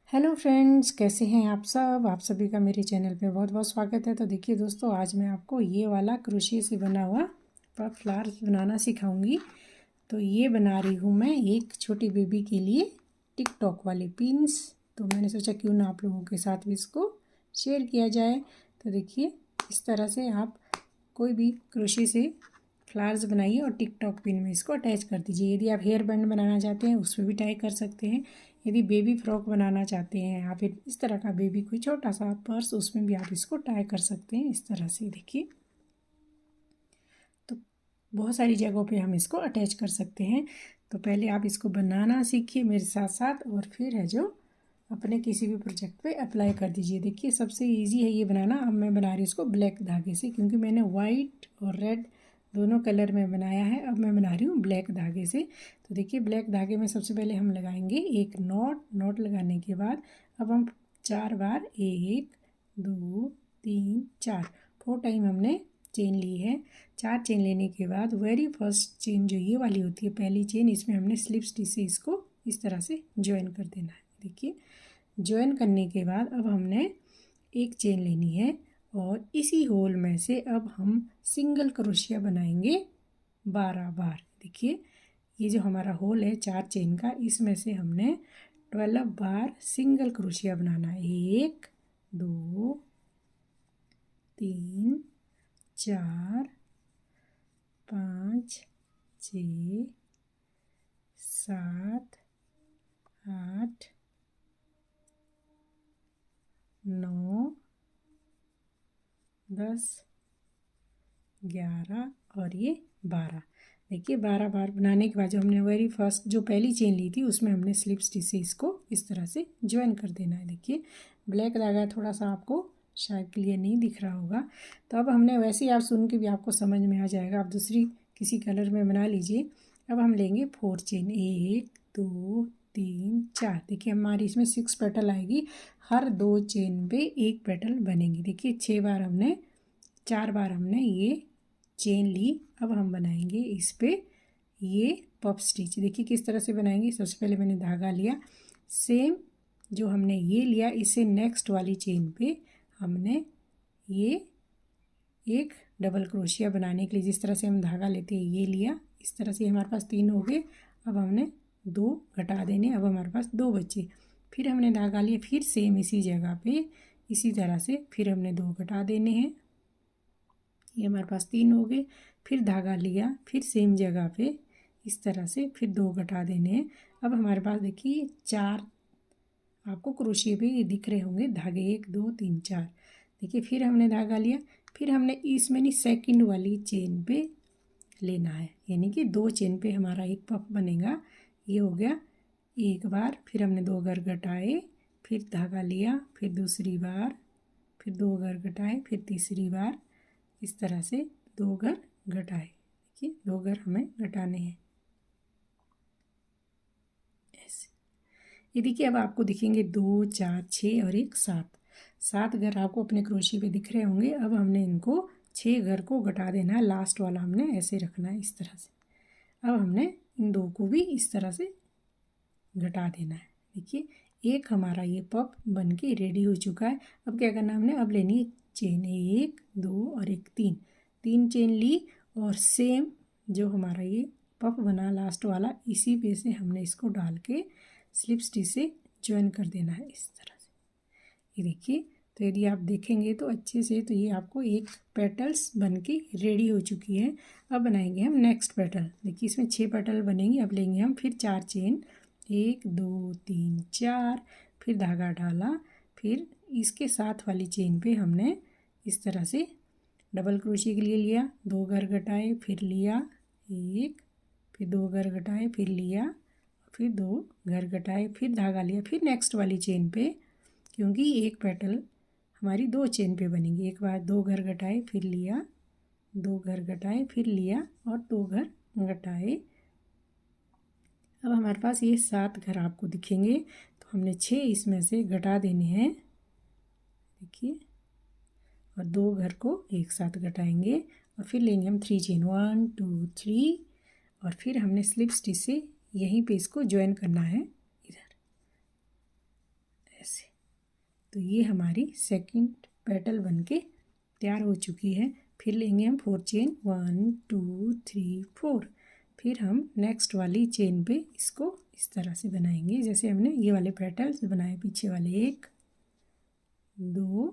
Hello friends, कैसे हैं आप सब। आप सभी का मेरे चैनल पे बहुत बहुत स्वागत है। तो देखिए दोस्तों, आज मैं आपको ये वाला क्रोशिया से बना हुआ पफ फ्लावर्स बनाना सिखाऊंगी। तो ये बना रही हूँ मैं एक छोटी बेबी के लिए टिकटॉक वाले पिन्स। तो मैंने सोचा क्यों ना आप लोगों के साथ भी इसको शेयर किया जाए। तो देखिए, इस तरह से आप कोई भी क्रोशिया से फ्लावर्स बनाइए और टिकटॉक पिन में इसको अटैच कर दीजिए। यदि आप हेयर बैंड बनाना चाहते हैं उसमें भी टाई कर सकते हैं। यदि बेबी फ्रॉक बनाना चाहते हैं या फिर इस तरह का बेबी कोई छोटा सा पर्स, उसमें भी आप इसको टाई कर सकते हैं इस तरह से। देखिए, तो बहुत सारी जगहों पे हम इसको अटैच कर सकते हैं। तो पहले आप इसको बनाना सीखिए मेरे साथ साथ, और फिर है जो अपने किसी भी प्रोजेक्ट पे अप्लाई कर दीजिए। देखिए, सबसे इजी है ये बनाना। अब मैं बना रही हूँ इसको ब्लैक धागे से, क्योंकि मैंने वाइट और रेड दोनों कलर में बनाया है। अब मैं बना रही हूँ ब्लैक धागे से। तो देखिए, ब्लैक धागे में सबसे पहले हम लगाएंगे एक नॉट लगाने के बाद अब हम 4 बार 1 2 3 4 4 टाइम हमने चेन ली है। 4 चेन लेने के बाद वेरी फर्स्ट चेन जो ये वाली होती है पहली चेन, इसमें हमने स्लिप स्टिच से इसको इस तरह से ज्वाइन कर देना है। देखिए, ज्वाइन करने के बाद अब हमने एक चेन लेनी है और इसी होल में से अब हम सिंगल क्रोशिया बनाएंगे 12 बार। देखिए, ये जो हमारा होल है 4 चेन का, इसमें से हमने 12 बार सिंगल क्रोशिया बनाना है। 1 2 3 4 5 6 7 8 9 10 11 और ये 12। देखिए, 12 बार बनाने के बाद जो हमने वेरी फर्स्ट जो पहली चेन ली थी उसमें हमने स्लिप स्टिच से इसको इस तरह से ज्वाइन कर देना है। देखिए, ब्लैक धागा थोड़ा सा आपको शायद क्लियर नहीं दिख रहा होगा। तो अब हमने वैसे ही आप सुन के भी आपको समझ में आ जाएगा, आप दूसरी किसी कलर में बना लीजिए। अब हम लेंगे 4 चेन 1 2 3 4। देखिए, हमारी इसमें 6 पेटल आएगी। हर 2 चेन पे एक पेटल बनेंगी। देखिए, 6 बार हमने 4 बार हमने ये चेन ली। अब हम बनाएंगे इस पे ये पफ स्टिच। देखिए किस तरह से बनाएंगे। सबसे पहले मैंने धागा लिया, सेम जो हमने ये लिया इससे नेक्स्ट वाली चेन पे हमने ये एक डबल क्रोशिया बनाने के लिए जिस तरह से हम धागा लेते हैं ये लिया। इस तरह से हमारे पास 3 हो गए। अब हमने 2 घटा देने, अब हमारे पास 2 बचे। फिर हमने धागा लिया, फिर सेम इसी जगह पे इसी तरह से फिर हमने 2 घटा देने हैं। ये हमारे पास 3 हो गए। फिर धागा लिया, फिर सेम जगह पे इस तरह से फिर 2 घटा देने हैं। अब हमारे पास देखिए 4 आपको क्रोशिया पे ये दिख रहे होंगे धागे, 1 2 3 4। देखिए, फिर हमने धागा लिया, फिर हमने इसमें नहीं सेकंड वाली चेन पे लेना है, यानी कि 2 चेन पे हमारा एक पफ बनेगा। ये हो गया एक बार। फिर हमने 2 घर घटाए, फिर धागा लिया, फिर दूसरी बार, फिर 2 घर घटाए, फिर तीसरी बार। इस तरह से 2 घर घटाए। देखिए, 2 घर हमें घटाने हैं ऐसे। ये देखिए, अब आपको दिखेंगे 2 4 6 और एक 7 घर आपको अपने क्रोशिया पे दिख रहे होंगे। अब हमने इनको 6 घर को घटा देना है। लास्ट वाला हमने ऐसे रखना है इस तरह से। अब हमने इन 2 को भी इस तरह से घटा देना है। देखिए, एक हमारा ये पफ बन के रेडी हो चुका है। अब क्या करना हमने, अब लेनी है चेन 1 2 और एक 3 चेन ली और सेम जो हमारा ये पफ बना लास्ट वाला इसी पे से हमने इसको डाल के स्लिप स्टिच से ज्वाइन कर देना है इस तरह से। ये देखिए, तो यदि आप देखेंगे तो अच्छे से, तो ये आपको एक पेटल्स बन के रेडी हो चुकी है। अब बनाएंगे हम नेक्स्ट पेटल। देखिए, इसमें 6 पेटल बनेंगे। अब लेंगे हम फिर 4 चेन 1 2 3 4, फिर धागा डाला, फिर इसके साथ वाली चेन पे हमने इस तरह से डबल क्रोशिया के लिए लिया, 2 घर घटाए, फिर लिया 1, फिर 2 घर घटाए, फिर लिया, फिर 2 घर घटाए, फिर धागा लिया, फिर नेक्स्ट वाली चेन पे, क्योंकि एक पेटल हमारी 2 चेन पे बनेगी। एक बार 2 घर घटाए, फिर लिया, 2 घर घटाए, फिर लिया और 2 घर घटाए। अब हमारे पास ये 7 घर आपको दिखेंगे। तो हमने 6 इसमें से घटा देने हैं। देखिए, और 2 घर को एक साथ घटाएंगे और फिर लेंगे हम 3 चेन 1 2 3, और फिर हमने स्लिप स्टिच से यहीं पे इसको ज्वाइन करना है इधर तो ये हमारी सेकंड पेटल बन के तैयार हो चुकी है। फिर लेंगे हम 4 चेन, 1 2 3 4। फिर हम नेक्स्ट वाली चेन पे इसको इस तरह से बनाएंगे जैसे हमने ये वाले पेटल्स बनाए, पीछे वाले 1 2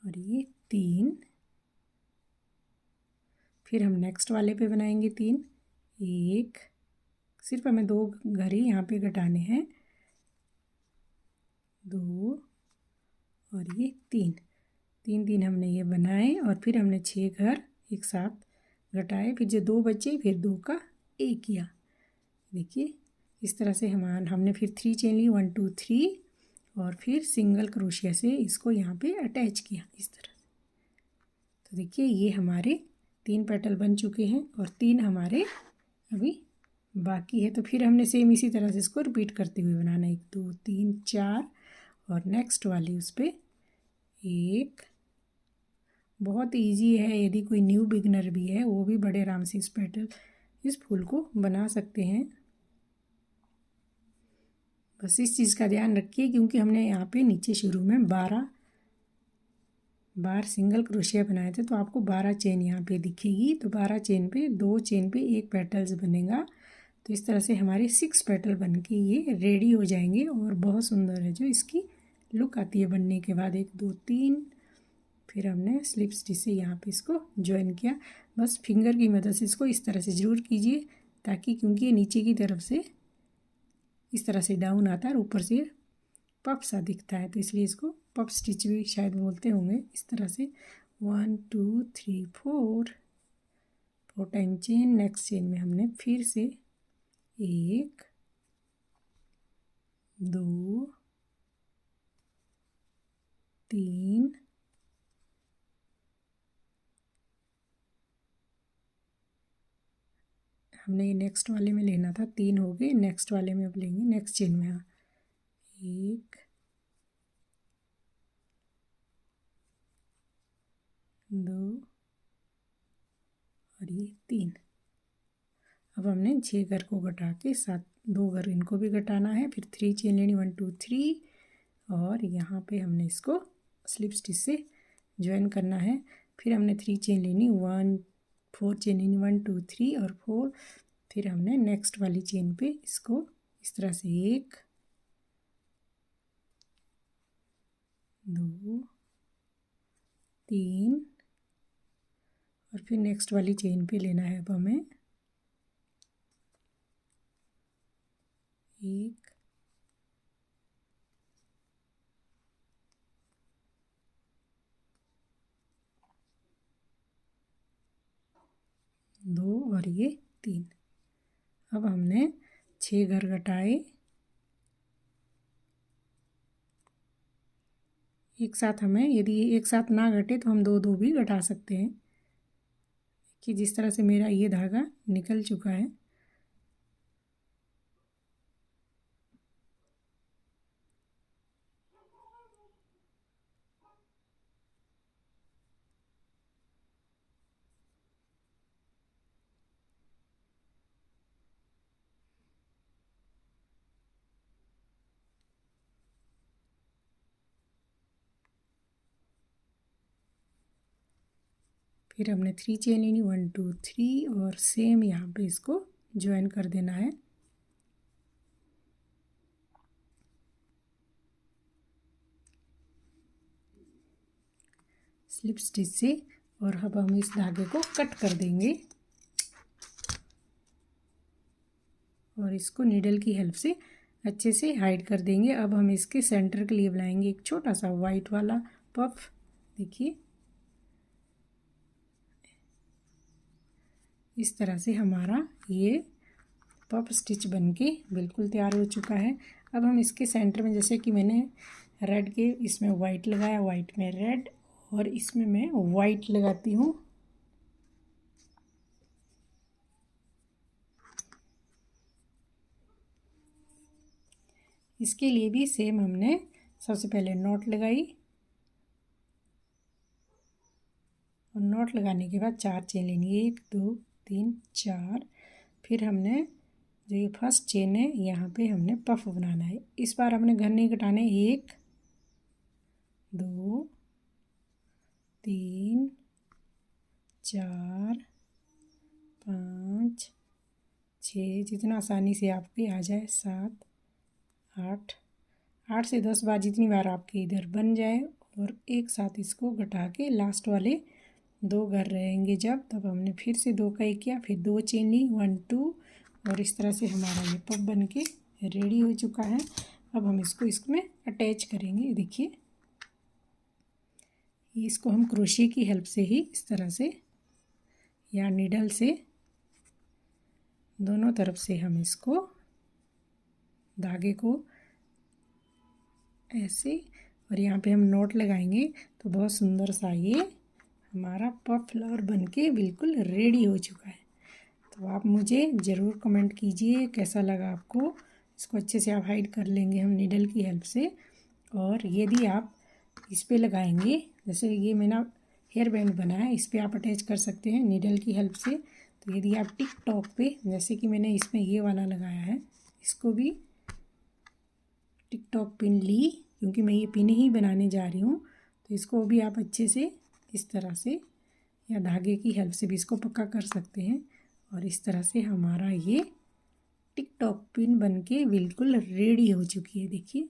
और ये 3। फिर हम नेक्स्ट वाले पे बनाएंगे 3, 1, सिर्फ हमें 2 घर ही यहाँ पे घटाने हैं, 2 और ये 3 3 3 हमने ये बनाए और फिर हमने 6 घर एक साथ घटाए, फिर जो 2 बचे फिर 2 का 1 किया। देखिए इस तरह से हमने फिर 3 चेन ली, 1 2 3 और फिर सिंगल क्रोशिया से इसको यहाँ पे अटैच किया इस तरह से। तो देखिए ये हमारे 3 पेटल बन चुके हैं और 3 हमारे अभी बाकी है। तो फिर हमने सेम इसी तरह से इसको रिपीट करते हुए बनाना, 1 2 3 4 और नेक्स्ट वाली उस पर 1। बहुत इजी है, यदि कोई न्यू बिगनर भी है वो भी बड़े आराम से इस फूल को बना सकते हैं। बस इस चीज़ का ध्यान रखिए क्योंकि हमने यहाँ पे नीचे शुरू में 12 बार सिंगल क्रोशिया बनाए थे, तो आपको 12 चेन यहाँ पे दिखेगी। तो 12 चेन पे 2 चेन पे 1 पेटल्स बनेगा। तो इस तरह से हमारे 6 पेटल बन के ये रेडी हो जाएंगे और बहुत सुंदर है जो इसकी लुक आती है बनने के बाद। 1 2 3 फिर हमने स्लिप स्टिच से यहाँ पे इसको ज्वाइन किया। बस फिंगर की मदद से इसको इस तरह से ज़रूर कीजिए ताकि, क्योंकि ये नीचे की तरफ से इस तरह से डाउन आता है और ऊपर से पफ सा दिखता है, तो इसलिए इसको पफ स्टिच भी शायद बोलते होंगे। इस तरह से 1 2 3 4 टाइम चेन। नेक्स्ट चेन में हमने फिर से 1 2 3 हमने ये नेक्स्ट वाले में लेना था, 3 हो गए। नेक्स्ट वाले में अब लेंगे नेक्स्ट चेन में 1 2 और ये 3। अब हमने 6 घर को घटा के 7 2 घर इनको भी घटाना है। फिर 3 चेन लेनी, 1 2 3 और यहाँ पे हमने इसको स्लिप स्टिच से ज्वाइन करना है। फिर हमने 3 चेन लेनी, 4 चेन लेनी, 1 2 3 और 4। फिर हमने नेक्स्ट वाली चेन पे इसको इस तरह से 1 2 3 और फिर नेक्स्ट वाली चेन पे लेना है अब हमें 1 2 और ये 3। अब हमने 6 घर घटाए, एक साथ हमें, यदि एक साथ ना घटे तो हम 2 2 भी घटा सकते हैं कि जिस तरह से मेरा ये धागा निकल चुका है। फिर हमने 3 चेन लेनी, 1 2 3 और सेम यहाँ पे इसको ज्वाइन कर देना है। स्लिप स्टिच से। और अब हम इस धागे को कट कर देंगे और इसको नीडल की हेल्प से अच्छे से हाइड कर देंगे। अब हम इसके सेंटर के लिए बनाएंगे एक छोटा सा वाइट वाला पफ। देखिए इस तरह से हमारा ये पफ स्टिच बनके बिल्कुल तैयार हो चुका है। अब हम इसके सेंटर में, जैसे कि मैंने रेड के इसमें वाइट लगाया, वाइट में रेड और इसमें मैं वाइट लगाती हूँ। इसके लिए भी सेम हमने सबसे पहले नॉट लगाई और नॉट लगाने के बाद 4 चेन लेनी, 1 2 3 4। फिर हमने जो ये फर्स्ट चेन है यहाँ पे हमने पफ बनाना है। इस बार हमने घर नहीं कटाने, 1 2 3 4 5 6, जितना आसानी से आपके आ जाए, 7 8 8 से 10 बार, जितनी बार आपके इधर बन जाए, और एक साथ इसको घटा के लास्ट वाले 2 घर रहेंगे जब, तब हमने फिर से 2 का 1 किया, फिर 2 चेन ली, 1 2, और इस तरह से हमारा ये पफ बन के रेडी हो चुका है। अब हम इसमें अटैच करेंगे। देखिए इसको हम क्रोशिया की हेल्प से ही इस तरह से या नीडल से दोनों तरफ से हम इसको धागे को ऐसे, और यहाँ पे हम नोट लगाएंगे तो बहुत सुंदर सा ये हमारा पफ फ्लावर बनके बिल्कुल रेडी हो चुका है। तो आप मुझे ज़रूर कमेंट कीजिए कैसा लगा आपको। इसको अच्छे से आप हाइड कर लेंगे हम नीडल की हेल्प से। और यदि आप इस पे लगाएंगे, जैसे ये मेरा हेयर बैंड बना है, इस पर आप अटैच कर सकते हैं नीडल की हेल्प से। तो यदि आप टिक टॉक पे, जैसे कि मैंने इसमें ये वाला लगाया है, इसको भी टिक टॉक पिन ली, क्योंकि मैं ये पिन ही बनाने जा रही हूँ, तो इसको भी आप अच्छे से इस तरह से या धागे की हेल्प से भी इसको पक्का कर सकते हैं। और इस तरह से हमारा ये टिक टॉक पिन बनके बिल्कुल रेडी हो चुकी है। देखिए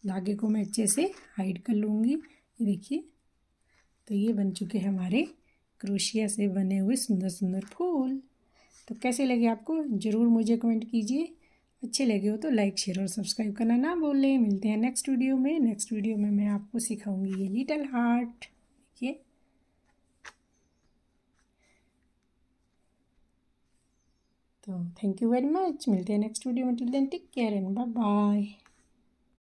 धागे को मैं अच्छे से हाइड कर लूँगी। ये देखिए, तो ये बन चुके हैं हमारे क्रोशिया से बने हुए सुंदर सुंदर फूल। तो कैसे लगे आपको ज़रूर मुझे कमेंट कीजिए। अच्छे लगे हो तो लाइक शेयर और सब्सक्राइब करना ना भूलें। मिलते हैं नेक्स्ट वीडियो में। नेक्स्ट वीडियो में मैं आपको सिखाऊंगी ये लिटिल हार्ट। देखिए, तो थैंक यू वेरी मच। मिलते हैं नेक्स्ट वीडियो में। Till then take care and bye bye.